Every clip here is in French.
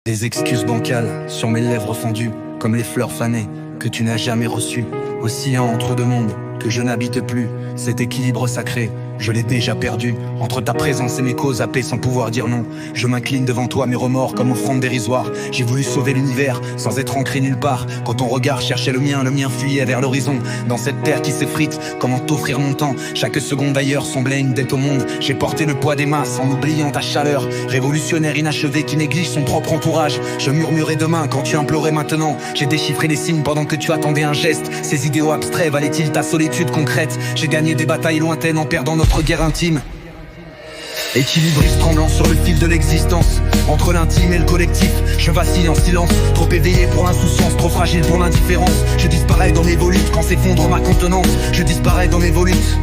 Des excuses bancales sur mes lèvres fendues, comme les fleurs fanées que tu n'as jamais reçues. Oscillant entre deux mondes que je n'habite plus, cet équilibre sacré, je l'ai déjà perdu. Entre ta présence et mes causes happées sans pouvoir dire non, je m'incline devant toi, mes remords comme offrande dérisoire. J'ai voulu sauver l'univers sans être ancré nulle part. Quand ton regard cherchait le mien fuyait vers l'horizon. Dans cette terre qui s'effrite, comment t'offrir mon temps? Chaque seconde d'ailleurs semblait une dette au monde. J'ai porté le poids des masses en oubliant ta chaleur. Révolutionnaire inachevé qui néglige son propre entourage. Je murmurais demain quand tu implorais maintenant. J'ai déchiffré les signes pendant que tu attendais un geste. Ces idéaux abstraits valaient-ils ta solitude concrète? J'ai gagné des batailles lointaines en perdant notre guerre intime. Équilibriste tremblant sur le fil de l'existence, entre l'intime et le collectif, je vacille en silence. Trop éveillé pour l'insouciance, trop fragile pour l'indifférence. Je disparais dans mes volutes quand s'effondre ma contenance. Je disparais dans mes volutes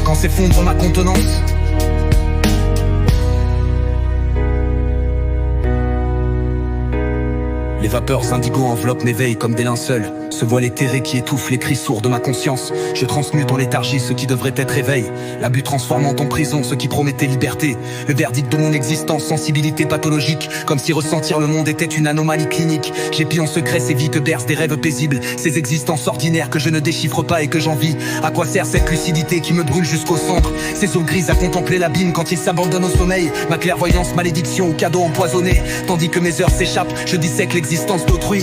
quand s'effondre ma contenance. Les vapeurs indigo enveloppent mes veilles comme des linceuls. Ce voile éthéré qui étouffe les cris sourds de ma conscience. Je transmute en léthargie ce qui devrait être éveil. L'abus transformant en prison ce qui promettait liberté. Le verdict de mon existence, sensibilité pathologique. Comme si ressentir le monde était une anomalie clinique. J'épie en secret ces vies que bercent des rêves paisibles. Ces existences ordinaires que je ne déchiffre pas et que j'envie. À quoi sert cette lucidité qui me brûle jusqu'au centre? Ces eaux grises à contempler l'abîme quand il s'abandonne au sommeil. Ma clairvoyance, malédiction ou cadeau empoisonné. Tandis que mes heures s'échappent, je dissèque l'existence d'autrui.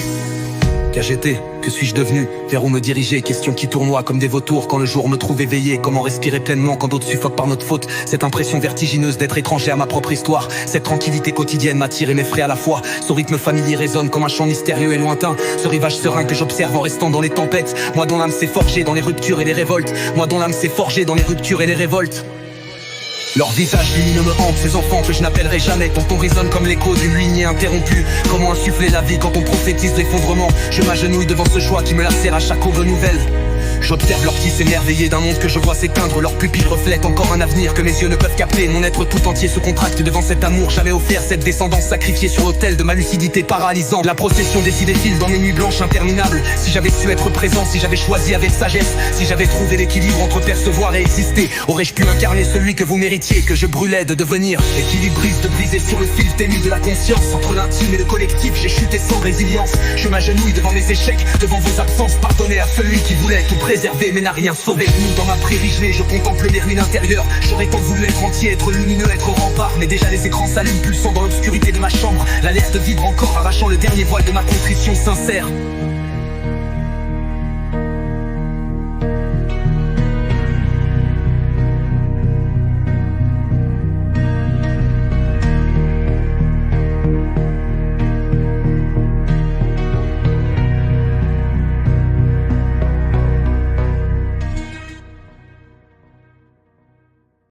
Qu'a j'étais? Que suis-je devenu? Vers où me diriger? Questions qui tournoient comme des vautours quand le jour me trouve éveillé. Comment respirer pleinement quand d'autres suffoquent par notre faute? Cette impression vertigineuse d'être étranger à ma propre histoire. Cette tranquillité quotidienne m'attire et m'effraie à la fois. Ce rythme familier résonne comme un chant mystérieux et lointain. Ce rivage serein que j'observe en restant dans les tempêtes. Moi dont l'âme s'est forgée dans les ruptures et les révoltes. Moi dont l'âme s'est forgée dans les ruptures et les révoltes. Leur visage lumineux me hante, ces enfants que je n'appellerai jamais. Tonton résonne comme l'écho d'une lignée interrompue. Comment insuffler la vie quand on prophétise l'effondrement? Je m'agenouille devant ce choix qui me lacère à chaque aube nouvelle. J'observe leurs petits s'émerveiller d'un monde que je vois s'éteindre. Leurs pupilles reflètent encore un avenir que mes yeux ne peuvent capter. Mon être tout entier se contracte devant cet amour jamais offert. Cette descendance sacrifiée sur l'autel de ma lucidité paralysante. La procession des idées dans mes nuits blanches interminables. Si j'avais su être présent, si j'avais choisi avec sagesse, si j'avais trouvé l'équilibre entre percevoir et exister, aurais-je pu incarner celui que vous méritiez, que je brûlais de devenir? Équilibriste, brisé sur le fil ténu de la conscience. Entre l'intime et le collectif, j'ai chuté sans résilience. Je m'agenouille devant mes échecs, devant vos absences. Pardonnez à celui qui voulait tout préserver mais n'a rien sauvé. Nous dans ma prairie gelée, je contemple les ruines intérieures. J'aurais tant voulu être entier, être lumineux, être rempart. Mais déjà les écrans s'allument, pulsant dans l'obscurité de ma chambre. L'alerte vibre encore, arrachant le dernier voile de ma contrition sincère.